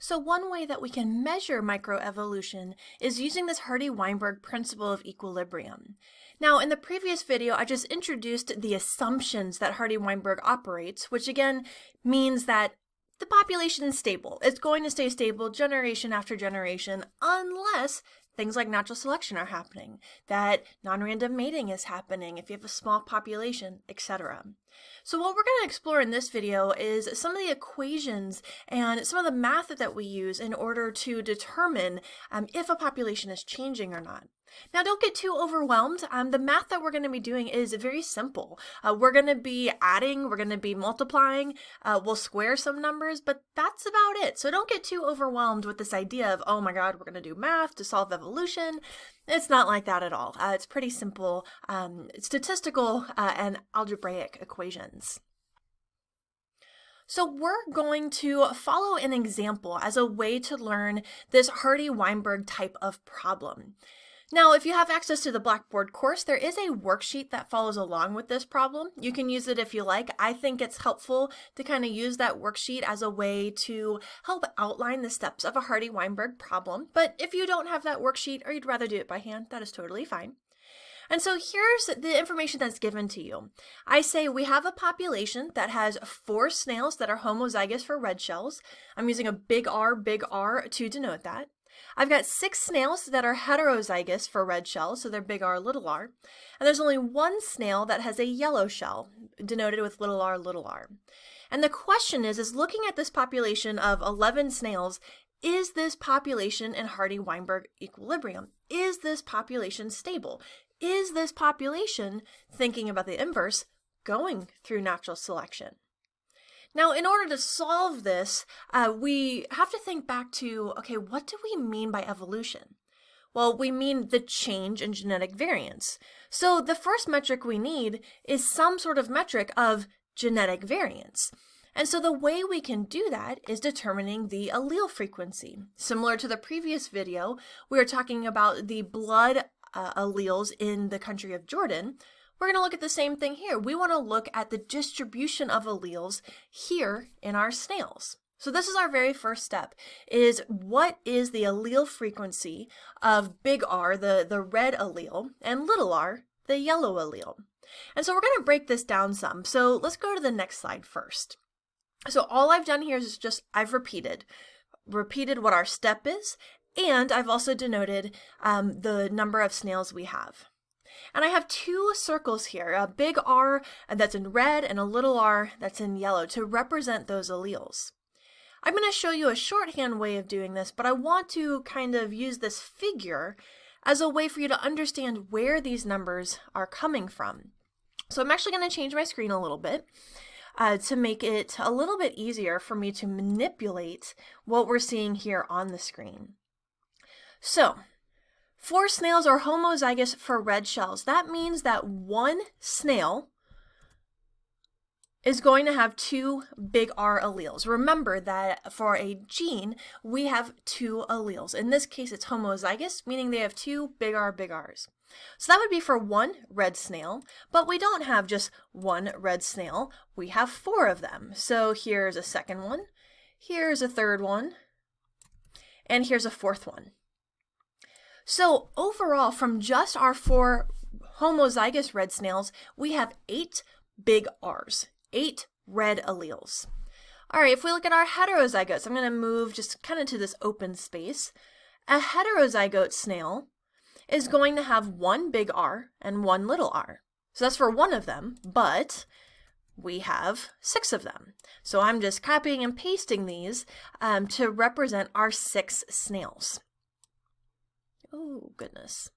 So one way that we can measure microevolution is using this Hardy Weinberg principle of equilibrium. Now, in the previous video, I just introduced the assumptions that Hardy Weinberg operates, which again means that the population is stable. It's going to stay stable generation after generation unless things like natural selection are happening, that non-random mating is happening if you have a small population, etc. So what we're going to explore in this video is some of the equations and some of the math that we use in order to determine if a population is changing or not. Now, don't get too overwhelmed. The math that we're going to be doing is very simple. We're going to be adding, we're going to be multiplying, we'll square some numbers, but that's about it. So don't get too overwhelmed with this idea of, oh my God, we're going to do math to solve evolution. It's not like that at all. It's pretty simple statistical and algebraic equations. So we're going to follow an example as a way to learn this Hardy Weinberg type of problem. Now, if you have access to the Blackboard course, there is a worksheet that follows along with this problem. You can use it if you like. I think it's helpful to kind of use that worksheet as a way to help outline the steps of a Hardy Weinberg problem. But if you don't have that worksheet or you'd rather do it by hand, that is totally fine. And so here's the information that's given to you. I say we have a population that has 4 snails that are homozygous for red shells. I'm using a big R to denote that. I've got 6 snails that are heterozygous for red shells, so they're big R, little r. And there's only 1 snail that has a yellow shell, denoted with little r, little r. And the question is looking at this population of 11 snails, is this population in Hardy Weinberg equilibrium? Is this population stable? Is this population, thinking about the inverse, going through natural selection? Now, in order to solve this, we have to think back to, okay, what do we mean by evolution? Well, we mean the change in genetic variance. So the first metric we need is some sort of metric of genetic variance. And so the way we can do that is determining the allele frequency. Similar to the previous video, we were talking about the blood alleles in the country of Jordan. We're going to look at the same thing here. We want to look at the distribution of alleles here in our snails. So this is our very first step, is what is the allele frequency of big R, the red allele, and little r, the yellow allele. And so we're going to break this down some. So let's go to the next slide first. So all I've done here is just, I've repeated what our step is, and I've also denoted the number of snails we have. And I have 2 circles here, a big R that's in red and a little r that's in yellow to represent those alleles. I'm going to show you a shorthand way of doing this, but I want to kind of use this figure as a way for you to understand where these numbers are coming from. So I'm actually going to change my screen a little bit to make it a little bit easier for me to manipulate what we're seeing here on the screen. So 4 snails are homozygous for red shells. That means that 1 snail is going to have 2 big R alleles. Remember that for a gene, we have 2 alleles. In this case, it's homozygous, meaning they have 2 big Rs. So that would be for 1 red snail, but we don't have just 1 red snail. We have 4 of them. So here's a second one, here's a third one, and here's a 4th one. So overall, from just our 4 homozygous red snails, we have 8 big Rs, 8 red alleles. All right, if we look at our heterozygotes, I'm going to move just kind of to this open space. A heterozygote snail is going to have 1 big R and 1 little r. So that's for 1 of them, but we have 6 of them. So I'm just copying and pasting these to represent our 6 snails. Oh, goodness.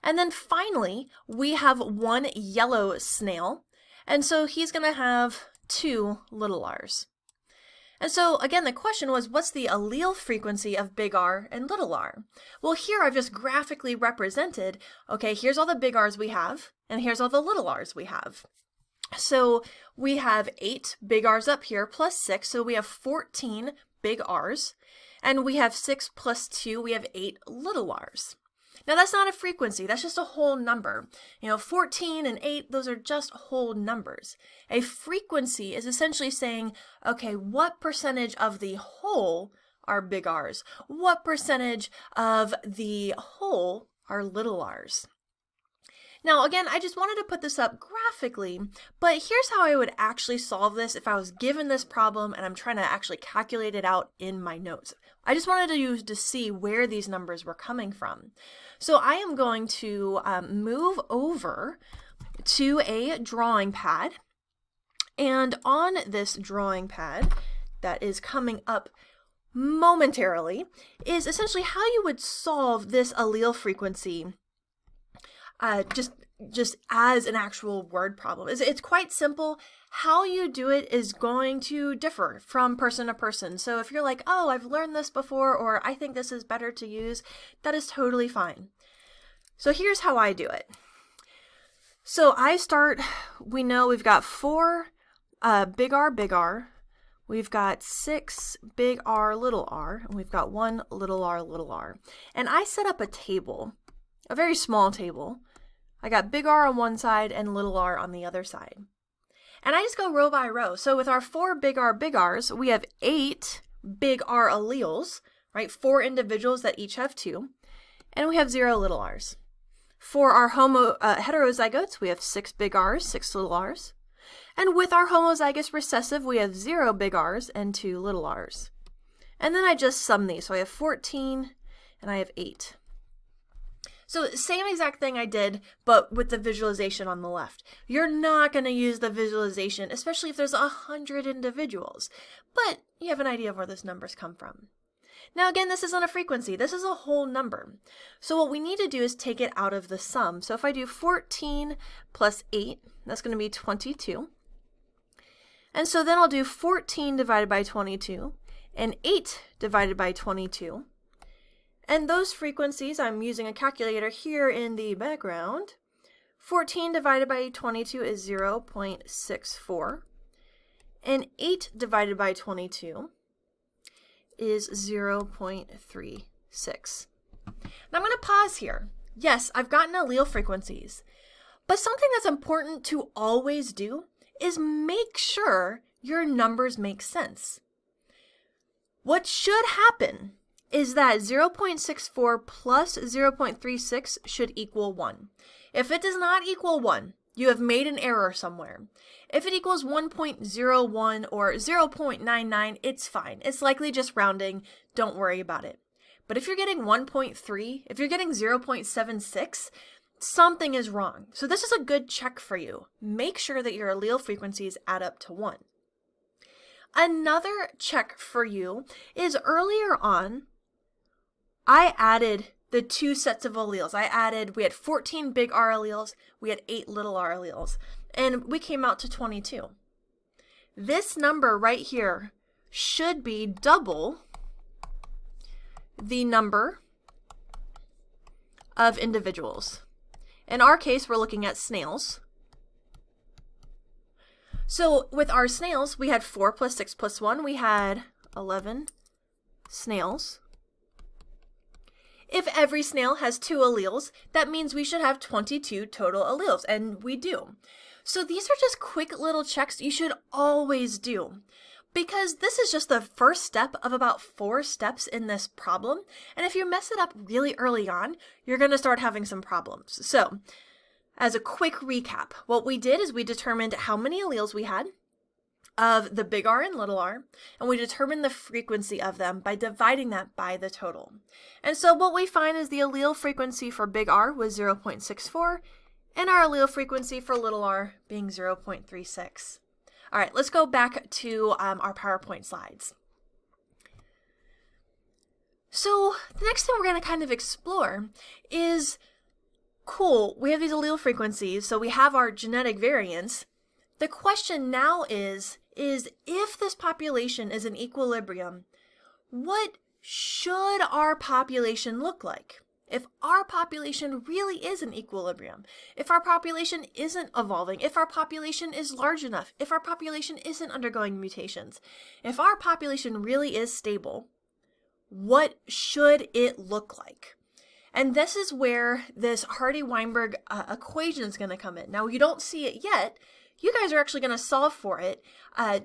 And then finally, we have 1 yellow snail, and so he's going to have 2 little r's. And so again, the question was, what's the allele frequency of big R and little r? Well, here I've just graphically represented, okay, here's all the big R's we have, and here's all the little r's we have. So we have 8 big R's up here plus 6, so we have 14 big R's. And we have 6 plus 2, we have 8 little r's. Now that's not a frequency, that's just a whole number. 14 and 8, those are just whole numbers. A frequency is essentially saying, okay, what percentage of the whole whole are big R's? What percentage of the whole are little r's? Now, again, I just wanted to put this up graphically, but here's how I would actually solve this if I was given this problem and I'm trying to actually calculate it out in my notes. I just wanted to see where these numbers were coming from. So I am going to move over to a drawing pad, and on this drawing pad that is coming up momentarily is essentially how you would solve this allele frequency just as an actual word problem. It's quite simple. How you do it is going to differ from person to person. So if you're like, oh, I've learned this before, or I think this is better to use, that is totally fine. So here's how I do it. So I start, we know we've got 4 big R, we've got 6 big R, and we've got 1 little r. And I set up a table, a very small table. I got big R on one side and little r on the other side. And I just go row by row. So with our 4 big R's, we have 8 big R alleles, right? 4 individuals that each have 2. And we have 0 little r's. For our heterozygotes, we have 6 big R's, 6 little r's. And with our homozygous recessive, we have 0 big R's and 2 little r's. And then I just sum these. So I have 14 and I have 8. So same exact thing I did, but with the visualization on the left. You're not going to use the visualization, especially if there's 100 individuals, but you have an idea of where those numbers come from. Now again, this isn't a frequency, this is a whole number. So what we need to do is take it out of the sum. So if I do 14 plus 8, that's going to be 22. And so then I'll do 14 divided by 22 and 8 divided by 22. And those frequencies, I'm using a calculator here in the background. 14 divided by 22 is 0.64. And 8 divided by 22 is 0.36. Now I'm going to pause here. Yes, I've gotten allele frequencies. But something that's important to always do is make sure your numbers make sense. What should happen is that 0.64 plus 0.36 should equal 1. If it does not equal 1, you have made an error somewhere. If it equals 1.01 or 0.99, it's fine. It's likely just rounding. Don't worry about it. But if you're getting 1.3, if you're getting 0.76, something is wrong. So this is a good check for you. Make sure that your allele frequencies add up to 1. Another check for you is earlier on, I added the 2 sets of alleles. We had 14 big R alleles, we had 8 little r alleles, and we came out to 22. This number right here should be double the number of individuals. In our case, we're looking at snails. So with our snails, we had 4 plus 6 plus 1, we had 11 snails. If every snail has 2 alleles, that means we should have 22 total alleles, and we do. So these are just quick little checks you should always do, because this is just the first step of about 4 steps in this problem, and if you mess it up really early on, you're going to start having some problems. So, as a quick recap, what we did is we determined how many alleles we had of the big R and little r, and we determined the frequency of them by dividing that by the total. And so what we find is the allele frequency for big R was 0.64, and our allele frequency for little r being 0.36. All right, let's go back to our PowerPoint slides. So the next thing we're going to kind of explore is, cool, we have these allele frequencies, so we have our genetic variance. The question now is if this population is in equilibrium, what should our population look like? If our population really is in equilibrium, if our population isn't evolving, if our population is large enough, if our population isn't undergoing mutations, if our population really is stable, what should it look like? And this is where this Hardy Weinberg equation is going to come in. Now, you don't see it yet. you guys are actually going to solve for it,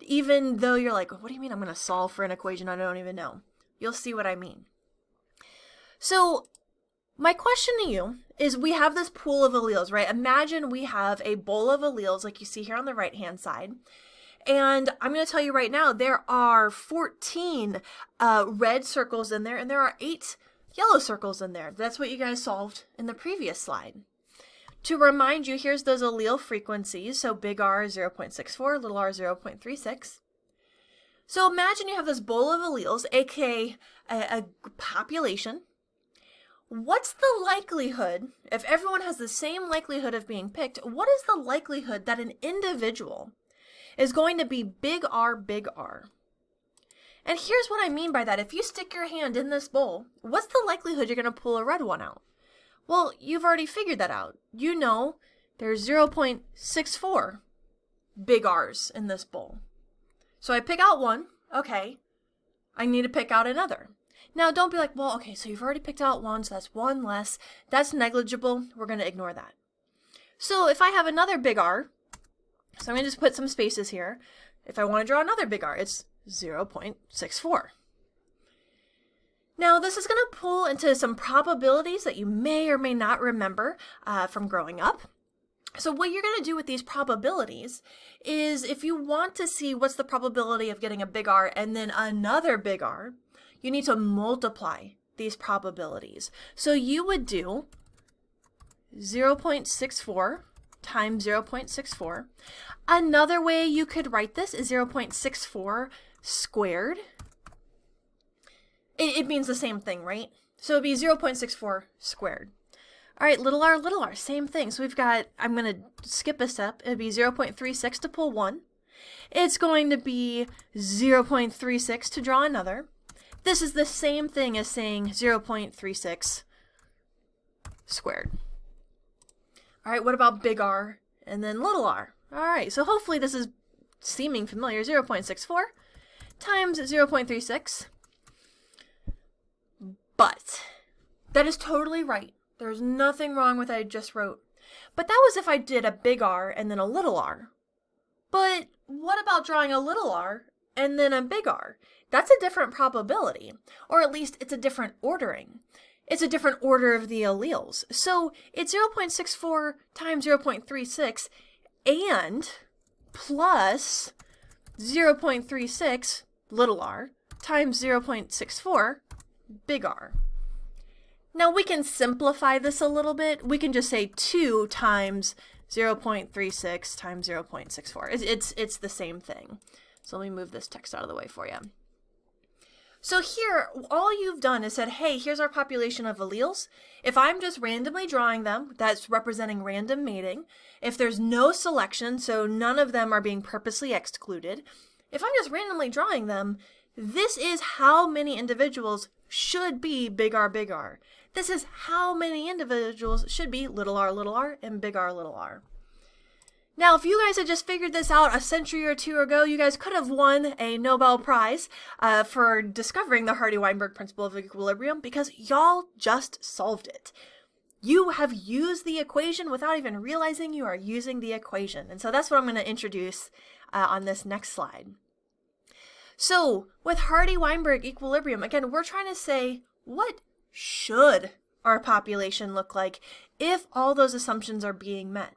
even though you're like, what do you mean I'm going to solve for an equation I don't even know? You'll see what I mean. So my question to you is, we have this pool of alleles, right? Imagine we have a bowl of alleles like you see here on the right-hand side. And I'm going to tell you right now, there are 14 red circles in there, and there are 8 yellow circles in there. That's what you guys solved in the previous slide. To remind you, here's those allele frequencies. So big R is 0.64, little r 0.36. So imagine you have this bowl of alleles, aka a population. What's the likelihood, if everyone has the same likelihood of being picked, what is the likelihood that an individual is going to be big R, big R? And here's what I mean by that. If you stick your hand in this bowl, what's the likelihood you're going to pull a red one out? Well, you've already figured that out. You know there's 0.64 big R's in this bowl. So I pick out one. Okay, I need to pick out another. Now, don't be like, well, okay, so you've already picked out one, so that's one less. That's negligible. We're going to ignore that. So if I have another big R, so I'm going to just put some spaces here. If I want to draw another big R, it's 0.64. Now, this is going to pull into some probabilities that you may or may not remember from growing up. So what you're going to do with these probabilities is, if you want to see what's the probability of getting a big R and then another big R, you need to multiply these probabilities. So you would do 0.64 times 0.64. Another way you could write this is 0.64 squared. It means the same thing, right? So it'd be 0.64 squared. All right, little r, same thing. So we've got, I'm going to skip a step. It'd be 0.36 to pull one. It's going to be 0.36 to draw another. This is the same thing as saying 0.36 squared. All right, what about big R and then little r? All right, so hopefully this is seeming familiar. 0.64 times 0.36. But that is totally right. There's nothing wrong with what I just wrote. But that was if I did a big R and then a little r. But what about drawing a little r and then a big R? That's a different probability, or at least it's a different ordering. It's a different order of the alleles. So it's 0.64 times 0.36 and plus 0.36 little r times 0.64 big R. Now we can simplify this a little bit. We can just say 2 times 0.36 times 0.64. It's the same thing. So let me move this text out of the way for you. So here, all you've done is said, hey, here's our population of alleles. If I'm just randomly drawing them, that's representing random mating. If there's no selection, so none of them are being purposely excluded, if I'm just randomly drawing them, this is how many individuals should be big R, big R. This is how many individuals should be little r, and big R, little r. Now, if you guys had just figured this out a century or two ago, you guys could have won a Nobel Prize for discovering the Hardy Weinberg principle of equilibrium, because y'all just solved it. You have used the equation without even realizing you are using the equation. And so that's what I'm going to introduce on this next slide. So with Hardy Weinberg equilibrium, again, we're trying to say, what should our population look like if all those assumptions are being met?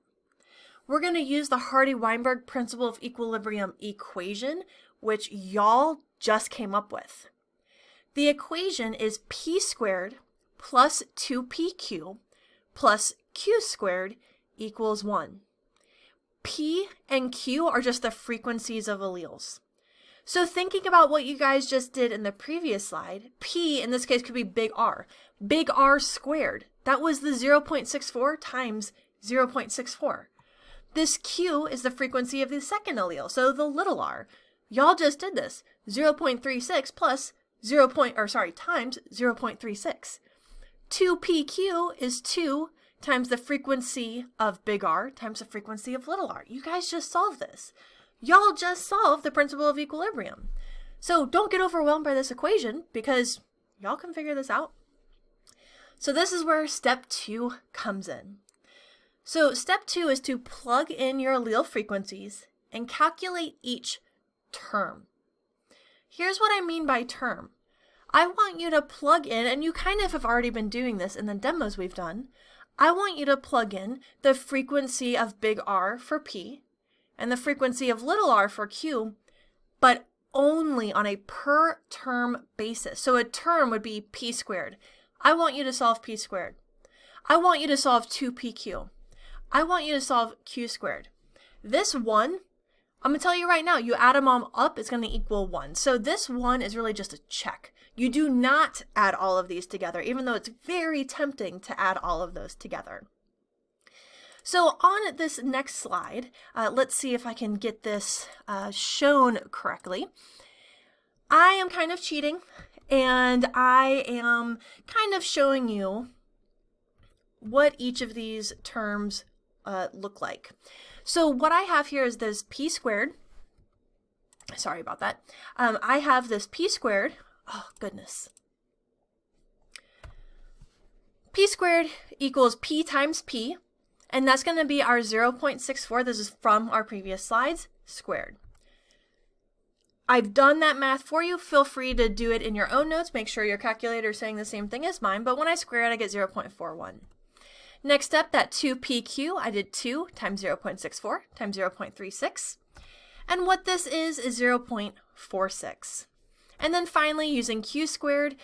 We're going to use the Hardy Weinberg principle of equilibrium equation, which y'all just came up with. The equation is p squared plus 2pq plus q squared equals 1. P and q are just the frequencies of alleles. So thinking about what you guys just did in the previous slide, p in this case could be big R squared. That was the 0.64 times 0.64. This q is the frequency of the second allele, so the little r. Y'all just did this. 0.36 plus times 0.36. 2pq is 2 times the frequency of big R times the frequency of little r. You guys just solved this. Y'all just solved the principle of equilibrium. So don't get overwhelmed by this equation, because y'all can figure this out. So this is where step 2 comes in. So step 2 is to plug in your allele frequencies and calculate each term. Here's what I mean by term. I want you to plug in, and you kind of have already been doing this in the demos we've done, I want you to plug in the frequency of big R for P and the frequency of little r for Q, but only on a per term basis. So a term would be P squared. I want you to solve P squared. I want you to solve 2PQ. I want you to solve Q squared. This 1, I'm going to tell you right now, you add them all up, it's going to equal 1. So this 1 is really just a check. You do not add all of these together, even though it's very tempting to add all of those together. So on this next slide, let's see if I can get this shown correctly. I am kind of cheating, and I am kind of showing you what each of these terms look like. So what I have here is this P squared. Sorry about that. I have this P squared. Oh, goodness. P squared equals P times P, and that's going to be our 0.64. This is from our previous slides, squared. I've done that math for you. Feel free to do it in your own notes. Make sure your calculator is saying the same thing as mine, but when I square it, I get 0.41. Next step, that 2PQ, I did 2 times 0.64 times 0.36. And what this is 0.46. And then finally, using Q squared,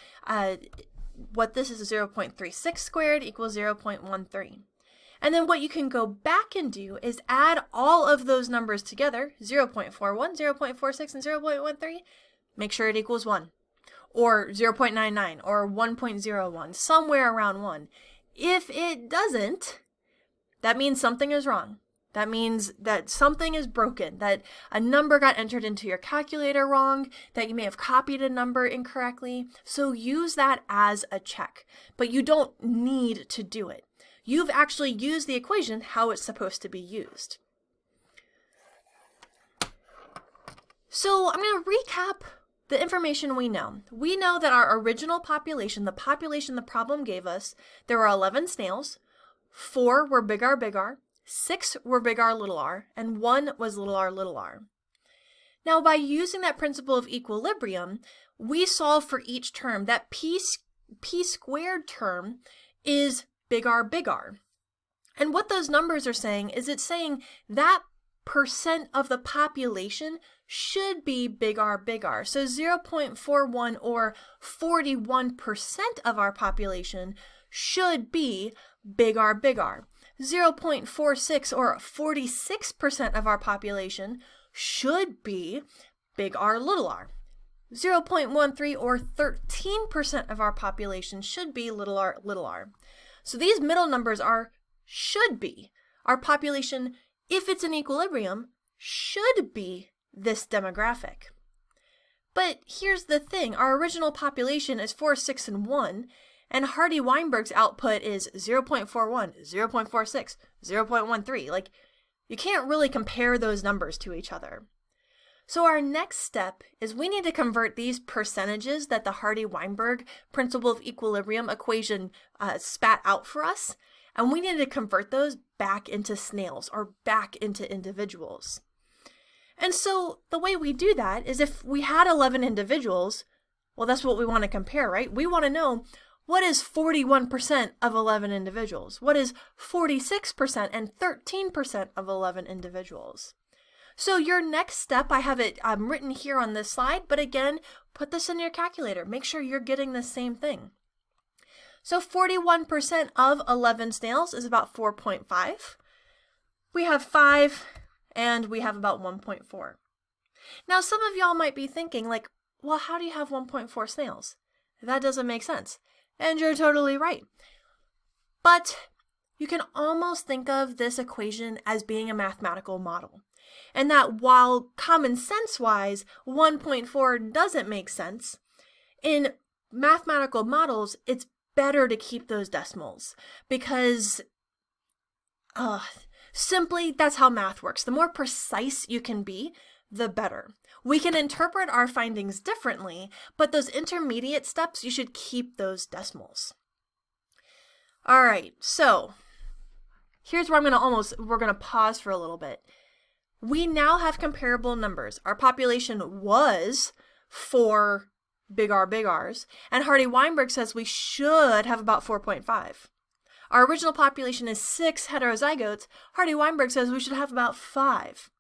what this is 0.36 squared equals 0.13. And then what you can go back and do is add all of those numbers together, 0.41, 0.46, and 0.13. Make sure it equals 1, or 0.99, or 1.01, somewhere around 1. If it doesn't, that means something is wrong. That means that something is broken, that a number got entered into your calculator wrong, that you may have copied a number incorrectly. So use that as a check, but you don't need to do it. You've actually used the equation how it's supposed to be used. So I'm going to recap the information we know. We know that our original population, the population the problem gave us, there were 11 snails, 4 were big R, 6 were big R, little r, and 1 was little r, little r. Now, by using that principle of equilibrium, we solve for each term. That P squared term is big R. And what those numbers are saying is it's saying that percent of the population should be big R. So 0.41 or 41% of our population should be big R. 0.46 or 46% of our population should be big R, little r. 0.13 or 13% of our population should be little r. So these middle numbers are should be. Our population, if it's in equilibrium, should be this demographic. But here's the thing. Our original population is 4, 6, and 1, and Hardy Weinberg's output is 0.41, 0.46, 0.13. Like, you can't really compare those numbers to each other. So our next step is we need to convert these percentages that the Hardy Weinberg principle of equilibrium equation spat out for us, and we need to convert those back into snails or back into individuals. And so the way we do that is if we had 11 individuals, well, that's what we want to compare, right? We want to know what is 41% of 11 individuals? What is 46% and 13% of 11 individuals? So your next step, I have it written here on this slide, but again, put this in your calculator. Make sure you're getting the same thing. So 41% of 11 snails is about 4.5. We have 5, and we have about 1.4. Now, some of y'all might be thinking, like, well, how do you have 1.4 snails? That doesn't make sense. And you're totally right. But you can almost think of this equation as being a mathematical model. And that while common sense-wise, 1.4 doesn't make sense, in mathematical models, it's better to keep those decimals because simply that's how math works. The more precise you can be, the better. We can interpret our findings differently, but those intermediate steps, you should keep those decimals. All right, so here's where we're gonna pause for a little bit. We now have comparable numbers. Our population was 4 big R's, and Hardy Weinberg says we should have about 4.5. Our original population is 6 heterozygotes. Hardy Weinberg says we should have about 5.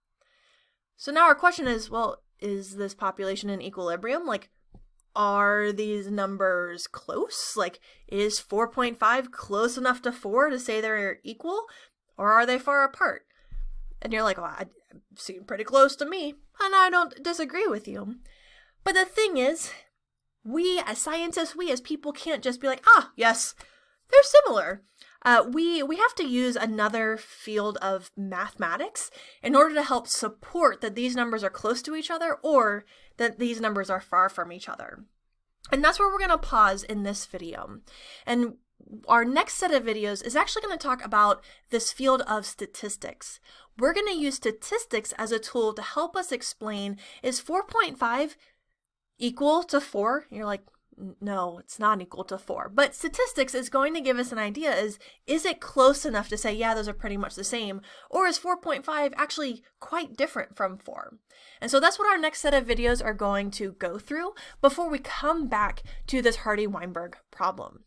So now our question is, well, is this population in equilibrium? Like, are these numbers close? Like, is 4.5 close enough to 4 to say they're equal? Or are they far apart? And you're like, well, I seem pretty close to me. And I don't disagree with you. But the thing is, we as scientists, we as people can't just be like, ah, yes, they're similar. We have to use another field of mathematics in order to help support that these numbers are close to each other or that these numbers are far from each other. And that's where we're going to pause in this video. And our next set of videos is actually going to talk about this field of statistics. We're going to use statistics as a tool to help us explain, is 4.5 equal to 4? You're like, no, it's not equal to 4. But statistics is going to give us an idea, is it close enough to say, yeah, those are pretty much the same? Or is 4.5 actually quite different from 4? And so that's what our next set of videos are going to go through before we come back to this Hardy Weinberg problem.